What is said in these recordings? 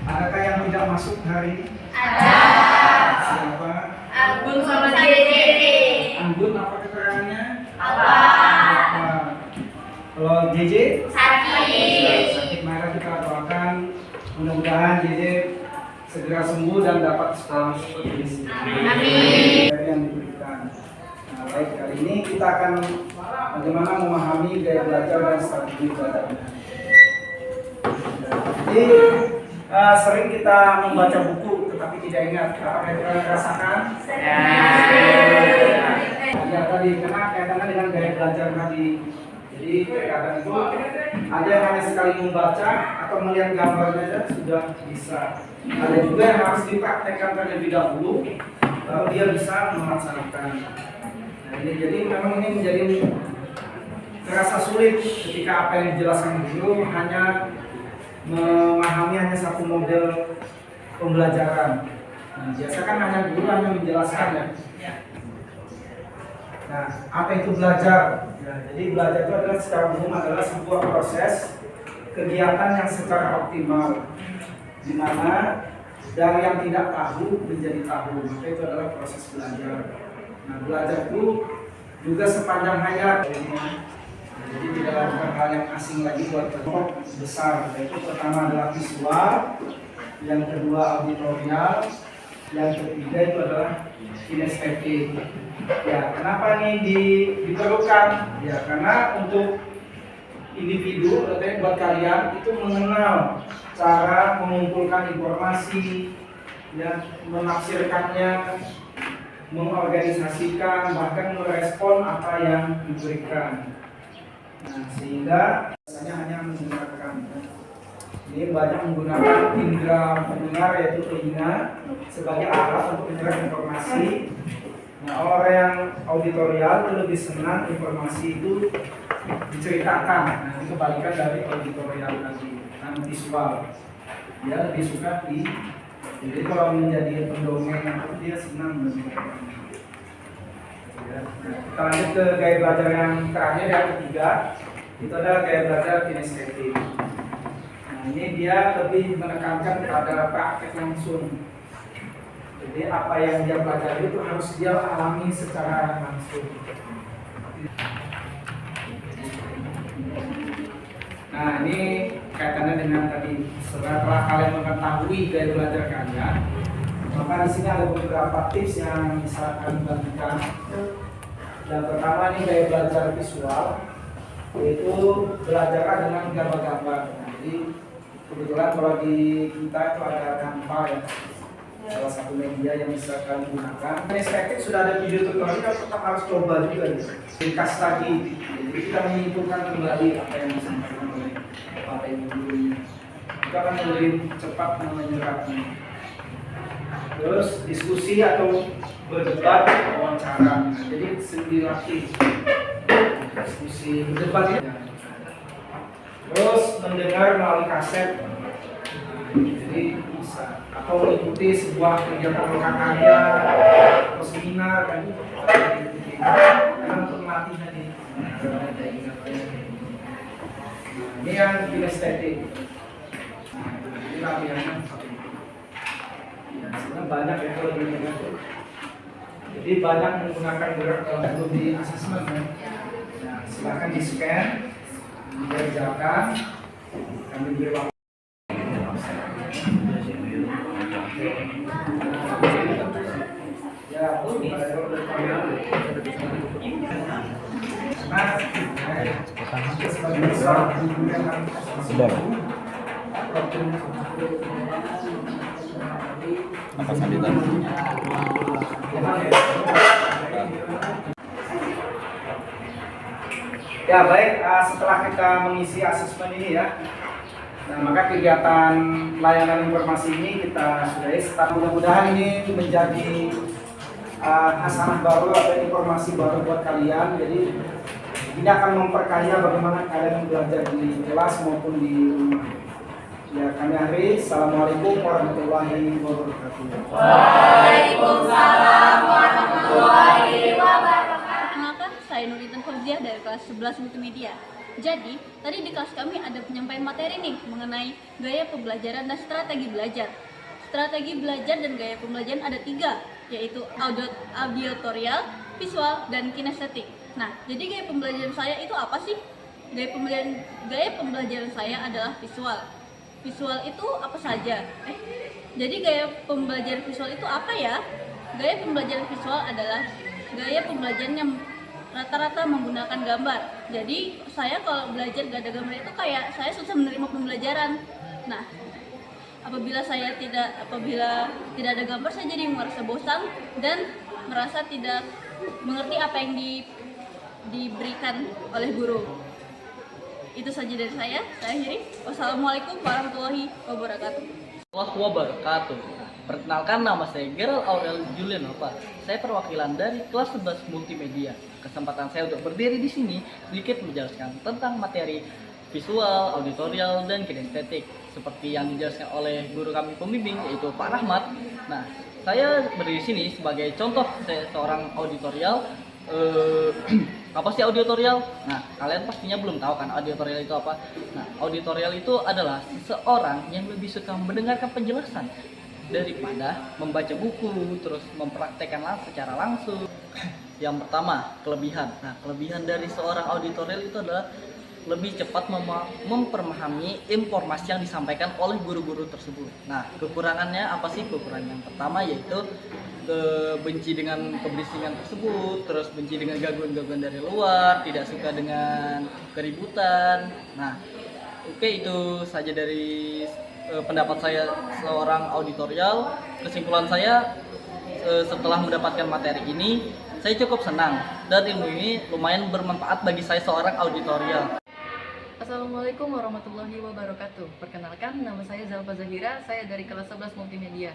Adakah yang tidak masuk hari ini? Ada. Siapa? Anggun sama JJ. Anggun apa keterangannya? Apa? Kalau JJ? Sakit. Sakit, maka kita doakan mudah-mudahan JJ segera sembuh dan dapat sekolah seperti ini. Amin. Yang diberikan. Nah, baik, kali ini kita akan bagaimana memahami gaya belajar dan strategi belajarnya. Jadi sering kita membaca buku tetapi tidak ingat apa yang kita rasakan. Ya tadi karena kaitannya dengan gaya belajar tadi. Jadi kadang itu ada yang hanya sekali membaca atau melihat gambar saja sudah bisa. Ada juga yang harus dipraktekkan terlebih dahulu baru dia bisa melaksanakan. Nah, ini jadi memang ini menjadi terasa sulit ketika apa yang dijelaskan guru hanya memahami hanya satu model pembelajaran. Nah, biasa kan hanya guru hanya menjelaskan ya. Nah, apa itu belajar? Nah, jadi belajar itu adalah secara umum adalah sebuah proses kegiatan yang secara optimal, di mana dari yang tidak tahu menjadi tahu. Maka itu adalah proses belajar. Nah, belajar itu juga sepanjang hayat. Jadi tidak bukan hal yang asing lagi buat kelompok besar. Yaitu pertama adalah visual, yang kedua auditorial, yang ketiga itu adalah kinestetik. Ya, kenapa ini diperlukan? Ya, karena untuk individu atau buat kalian itu mengenal cara mengumpulkan informasi, ya, menafsirkannya, mengorganisasikan, bahkan merespon apa yang diberikan. Nah, sehingga biasanya hanya mendengarkan. Ini banyak menggunakan indera pendengar yaitu telinga sebagai alat untuk menyerap informasi. Nah, orang yang auditorial itu lebih senang informasi itu diceritakan. Nah, itu kebalikan dari auditorial tadi, dan visual. Dia lebih suka jadi kalau menjadi pendongeng itu dia senang mendengarkan. Ya, nah, kita lanjut ke gaya belajar yang terakhir, yang ketiga. Itu adalah gaya belajar kinestetik. Nah, ini dia lebih menekankan pada praktek langsung. Jadi apa yang dia pelajari itu harus dia alami secara langsung. Nah, ini kaitannya dengan tadi. Setelah kalian mengetahui gaya belajar kalian, maka di sini ada beberapa tips yang bisa kami bagikan. Yang pertama ini gaya belajar visual, yaitu belajar dengan gambar-gambar. Nah, jadi kebetulan kalau di kita itu ada Canva ya, salah satu media yang bisa kalian gunakan. Kinestetik sudah ada video tutorial, tetap harus coba juga nih. Ringkas lagi, jadi kita menyimpulkan kembali apa yang disampaikan oleh Bapak Ibu gurunya. Kita akan lebih cepat menyerapnya. Terus diskusi atau berdebat, wawancara. Jadi sendiri diskusi berdebat ya. Terus mendengar melalui kaset. Jadi bisa atau mengikuti sebuah kegiatan lokal karya atau seminar kan karena untuk melatih tadi. Ini yang kinestetik. Ini latihannya. Sebenarnya banyak ya kalau di negara. Jadi banyak menggunakan gerak kalau di asesmen ya. Nah, silakan di scan, dikerjakan, kami beri waktu. Ya, Sudah. Apa sambitan? Ya baik, setelah kita mengisi asesmen ini ya, nah maka kegiatan layanan informasi ini kita sudahi. Mudah-mudahan ini menjadi hasanah baru atau informasi baru buat kalian. Jadi ini akan memperkaya bagaimana kalian belajar di kelas maupun di rumah. Ya, kami akhiri. Assalamualaikum warahmatullahi wabarakatuh. Waalaikumsalam warahmatullahi wabarakatuh. Perkenalkan, saya Nuritan Fauziah dari kelas 11 Multimedia. Jadi, tadi di kelas kami ada penyampaian materi nih mengenai gaya pembelajaran dan strategi belajar. Strategi belajar dan gaya pembelajaran ada 3, yaitu auditorial, visual, dan kinestetik. Nah, jadi gaya pembelajaran saya itu apa sih? Gaya pembelajaran saya adalah visual. Visual itu apa saja? Jadi gaya pembelajaran visual itu apa ya? Gaya pembelajaran visual adalah gaya pembelajaran yang rata-rata menggunakan gambar. Jadi saya kalau belajar gak ada gambar itu kayak saya susah menerima pembelajaran. Nah, apabila tidak ada gambar, saya jadi merasa bosan dan merasa tidak mengerti apa yang diberikan oleh guru. Itu saja dari saya akhiri. Wassalamualaikum warahmatullahi wabarakatuh. Warahmatullahi wabarakatuh. Perkenalkan, nama saya Gerald Aurel Julian Nova. Saya perwakilan dari kelas 11 multimedia. Kesempatan saya untuk berdiri di sini sedikit menjelaskan tentang materi visual, auditorial, dan kinestetik seperti yang dijelaskan oleh guru kami pembimbing yaitu Pak Rahmat. Nah, saya berdiri di sini sebagai contoh saya seorang auditorial. Apa sih auditorial? Nah, kalian pastinya belum tahu kan auditorial itu apa. Nah, auditorial itu adalah seseorang yang lebih suka mendengarkan penjelasan daripada membaca buku, terus mempraktekkan secara langsung. Yang pertama, kelebihan. Nah, kelebihan dari seorang auditorial itu adalah lebih cepat mempermahami informasi yang disampaikan oleh guru-guru tersebut. Nah, kekurangannya apa sih? Kekurangan yang pertama yaitu benci dengan kebisingan tersebut, terus benci dengan gangguan-gangguan dari luar, tidak suka dengan keributan. Nah, oke, itu saja dari pendapat saya seorang auditorial. Kesimpulan saya setelah mendapatkan materi ini, saya cukup senang dan ilmu ini lumayan bermanfaat bagi saya seorang auditorial. Assalamualaikum warahmatullahi wabarakatuh. Perkenalkan, nama saya Zalfa Zahira, saya dari kelas 11 multimedia.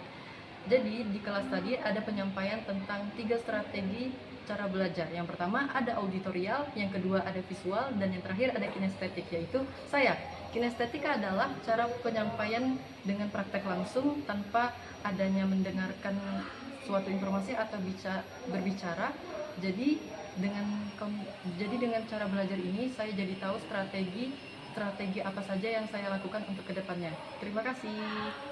Jadi di kelas tadi ada penyampaian tentang 3 strategi cara belajar. Yang pertama ada auditorial, yang kedua ada visual, dan yang terakhir ada kinestetik, yaitu saya. Kinestetik adalah cara penyampaian dengan praktek langsung tanpa adanya mendengarkan suatu informasi atau berbicara. Jadi dengan cara belajar ini saya jadi tahu strategi apa saja yang saya lakukan untuk kedepannya. Terima kasih.